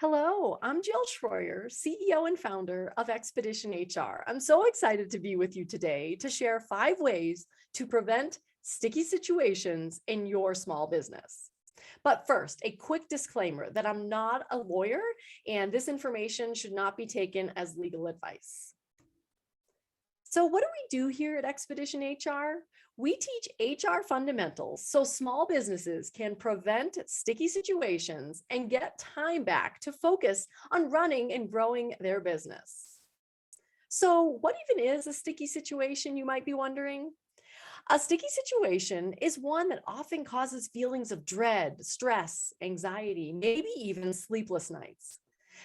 Hello, I'm Jill Schroyer, CEO and founder of Expedition HR. I'm so excited to be with you today to share 5 ways to prevent sticky situations in your small business. But first, a quick disclaimer that I'm not a lawyer and this information should not be taken as legal advice. So what do we do here at Expedition HR? We teach HR fundamentals so small businesses can prevent sticky situations and get time back to focus on running and growing their business. So what even is a sticky situation, you might be wondering? A sticky situation is one that often causes feelings of dread, stress, anxiety, maybe even sleepless nights.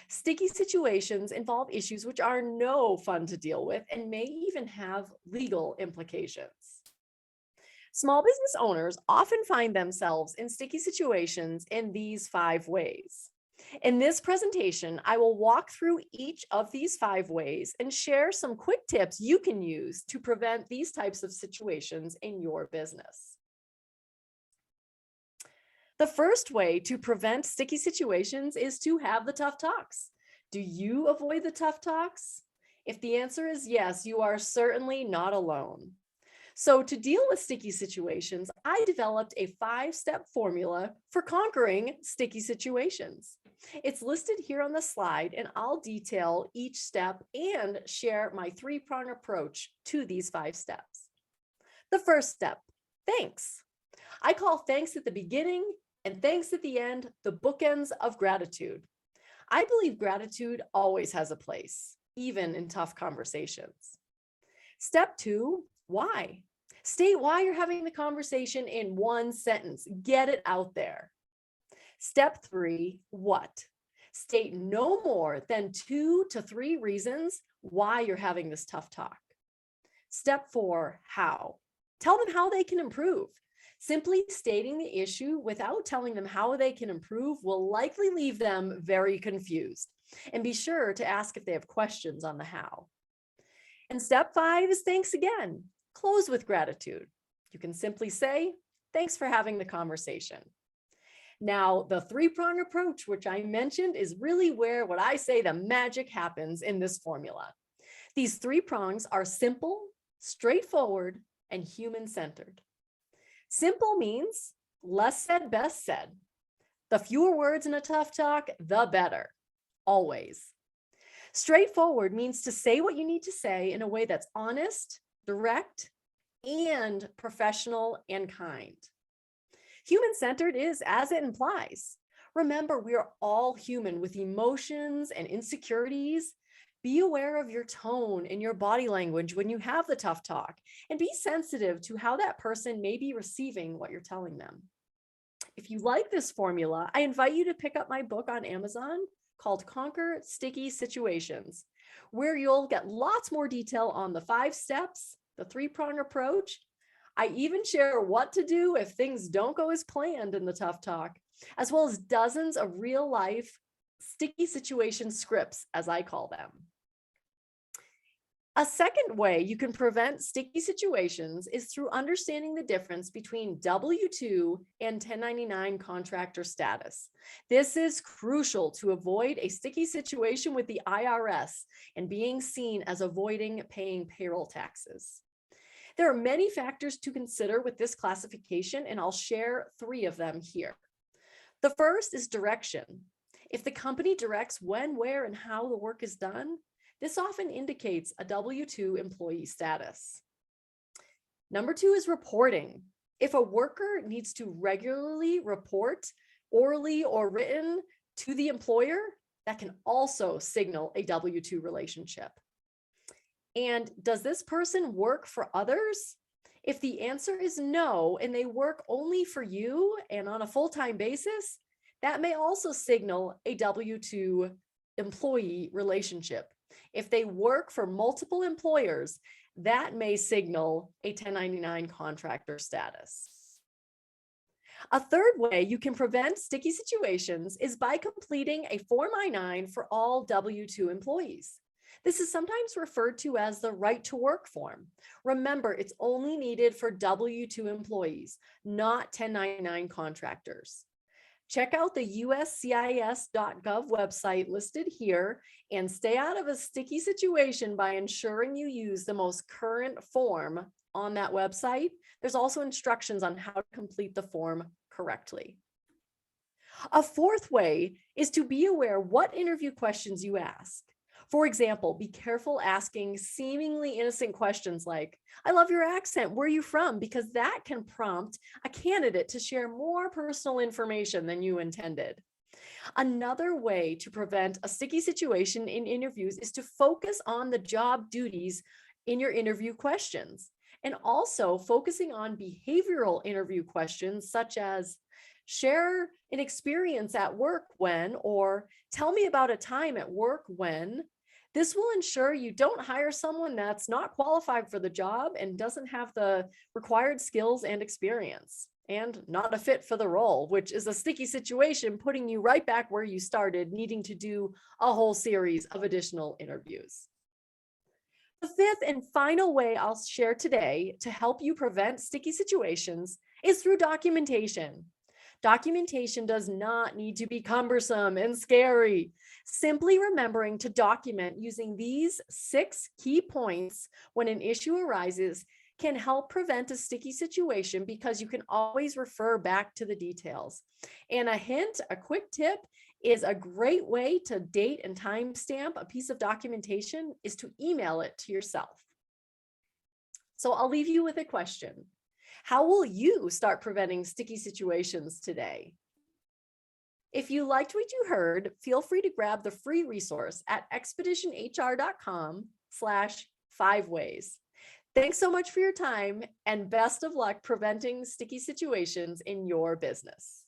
Sticky situations involve issues which are no fun to deal with and may even have legal implications. Small business owners often find themselves in sticky situations in these 5 ways. In this presentation, I will walk through each of these 5 ways and share some quick tips you can use to prevent these types of situations in your business. The first way to prevent sticky situations is to have the tough talks. Do you avoid the tough talks? If the answer is yes, you are certainly not alone. So to deal with sticky situations, I developed a 5-step formula for conquering sticky situations. It's listed here on the slide, and I'll detail each step and share my 3-prong approach to these 5 steps. The first step, thanks. I call thanks at the beginning and thanks at the end the bookends of gratitude. I believe gratitude always has a place, even in tough conversations. Step 2, why? State why you're having the conversation in one sentence. Get it out there. Step 3, what? State no more than 2 to 3 reasons why you're having this tough talk. Step 4, how? Tell them how they can improve. Simply stating the issue without telling them how they can improve will likely leave them very confused. And be sure to ask if they have questions on the how. And step 5 is thanks again. Close with gratitude. You can simply say, thanks for having the conversation. Now, the 3-prong approach, which I mentioned, is really where what I say the magic happens in this formula. These 3 prongs are simple, straightforward, and human-centered. Simple means less said, best said. The fewer words in a tough talk, the better, always. Straightforward means to say what you need to say in a way that's honest, direct, and professional and kind. Human-centered is as it implies. Remember, we are all human with emotions and insecurities. Be aware of your tone and your body language when you have the tough talk, and be sensitive to how that person may be receiving what you're telling them. If you like this formula, I invite you to pick up my book on Amazon called Conquer Sticky Situations, where you'll get lots more detail on the 5 steps, the 3-prong approach. I even share what to do if things don't go as planned in the tough talk, as well as dozens of real-life sticky situation scripts, as I call them. A second way you can prevent sticky situations is through understanding the difference between W-2 and 1099 contractor status. This is crucial to avoid a sticky situation with the IRS and being seen as avoiding paying payroll taxes. There are many factors to consider with this classification, and I'll share 3 of them here. The first is direction. If the company directs when, where, and how the work is done, this often indicates a W-2 employee status. Number 2 is reporting. If a worker needs to regularly report, orally or written, to the employer, that can also signal a W-2 relationship. And does this person work for others? If the answer is no, and they work only for you and on a full-time basis, that may also signal a W-2 employee relationship. If they work for multiple employers, that may signal a 1099 contractor status. A third way you can prevent sticky situations is by completing a Form I-9 for all W-2 employees. This is sometimes referred to as the right to work form. Remember, it's only needed for W-2 employees, not 1099 contractors. Check out the uscis.gov website listed here and stay out of a sticky situation by ensuring you use the most current form on that website. There's also instructions on how to complete the form correctly. A fourth way is to be aware what interview questions you ask. For example, be careful asking seemingly innocent questions like, I love your accent, where are you from? Because that can prompt a candidate to share more personal information than you intended. Another way to prevent a sticky situation in interviews is to focus on the job duties in your interview questions, and also focusing on behavioral interview questions such as, share an experience at work when, or tell me about a time at work when. This will ensure you don't hire someone that's not qualified for the job and doesn't have the required skills and experience, and not a fit for the role, which is a sticky situation, putting you right back where you started, needing to do a whole series of additional interviews. The fifth and final way I'll share today to help you prevent sticky situations is through documentation. Documentation does not need to be cumbersome and scary. Simply remembering to document using these 6 key points when an issue arises can help prevent a sticky situation because you can always refer back to the details. And a hint, a quick tip, is a great way to date and timestamp a piece of documentation is to email it to yourself. So I'll leave you with a question. How will you start preventing sticky situations today? If you liked what you heard, feel free to grab the free resource at expeditionhr.com/5ways. Thanks so much for your time and best of luck preventing sticky situations in your business.